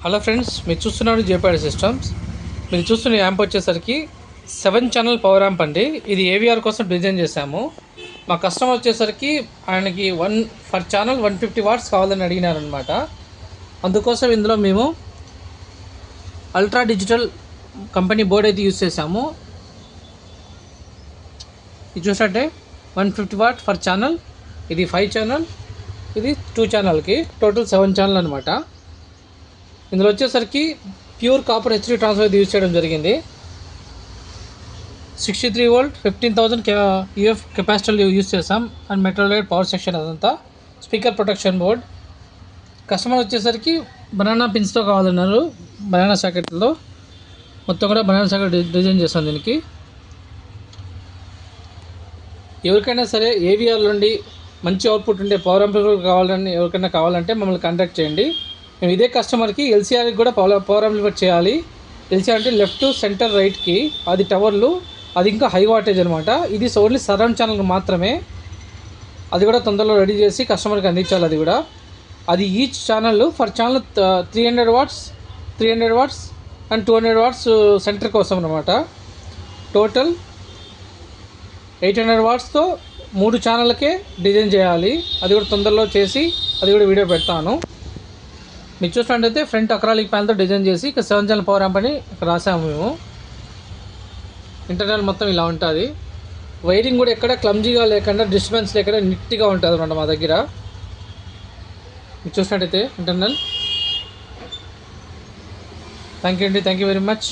Hello friends, మీరు చూస్తున్నారు JPR systems. మీరు చూస్తున్న యాంప్ వచ్చేసరికి 7 ఛానల్ పవర్ యాంప్ అండి. ఇది ఏవిఆర్ కోసం డిజైన్ చేశాము. మా కస్టమర్ వచ్చేసరికి ఆయనకి ఫర్ ఛానల్ 150 వాట్స్ కావాలని అడిగినారనమాట. అందుకోసం ఇందులో మేము అల్ట్రా డిజిటల్ కంపెనీ బోర్డ్ అయితే యూజ్ చేసాము. ఇది చూసినట్టే 150 వాట్ ఫర్ ఛానల్. ఇది 5 ఛానల్, ఇది 2 ఛానల్కి టోటల్ 7 ఛానల్ అనమాట. ఇందులో వచ్చేసరికి pure copper HD transfer use చేయడం జరిగింది. 63 వోల్ట్ 15,000 యూఎఫ్ కెపాసిటర్ యూజ్ చేసాం. అండ్ మెటల్ పవర్ సెక్షన్ అదంతా. Speaker protection board. కస్టమర్ వచ్చేసరికి బనానా పిన్స్తో కావాలన్నారు. బనానా సాకెట్లో మొత్తం కూడా బనానా సాకెట్ డిజైన్ చేస్తాం దీనికి. ఎవరికైనా సరే ఏవిఆర్ నుండి మంచి అవుట్పుట్ ఉండే పవర్ యాంప్లిఫైయర్ ఎవరికైనా కావాలంటే మమ్మల్ని కాంటాక్ట్ చేయండి. మేము ఇదే కస్టమర్కి ఎల్సీఆర్కి కూడా పవర్ యాంప్లిఫైర్ చేయాలి. ఎల్సీఆర్ అంటే లెఫ్ట్, సెంటర్, రైట్కి. అది టవర్లు, అది ఇంకా హై వాటేజ్ అనమాట. ఇది ఓన్లీ సరౌండ్ ఛానల్కి మాత్రమే. అది కూడా తొందరలో రెడీ చేసి కస్టమర్కి అందించాలి. అది each channel for channel 300 watts and 200 watts centre కోసం అనమాట. టోటల్ 800 వాట్స్తో 3 ఛానళ్ళకే డిజైన్ చేయాలి. అది కూడా తొందరలో చేసి అది కూడా వీడియో పెడతాను. మీరు చూసినట్టయితే ఫ్రంట్ అక్రాలిక్ ప్యాన్తో డిజైన్ చేసి ఇక 7 ఛానల్ పవర్ యాంప్ అని ఇక్కడ రాసాము మేము. ఇంటర్నల్ మొత్తం ఇలా ఉంటుంది. వైరింగ్ కూడా ఎక్కడ క్లమ్జీగా లేకుండా, డిస్టర్బెన్స్ లేకుండా నీట్గా ఉంటుంది అన్నమాట మా దగ్గర. మీరు చూసినట్టయితే internal. Thank you very much.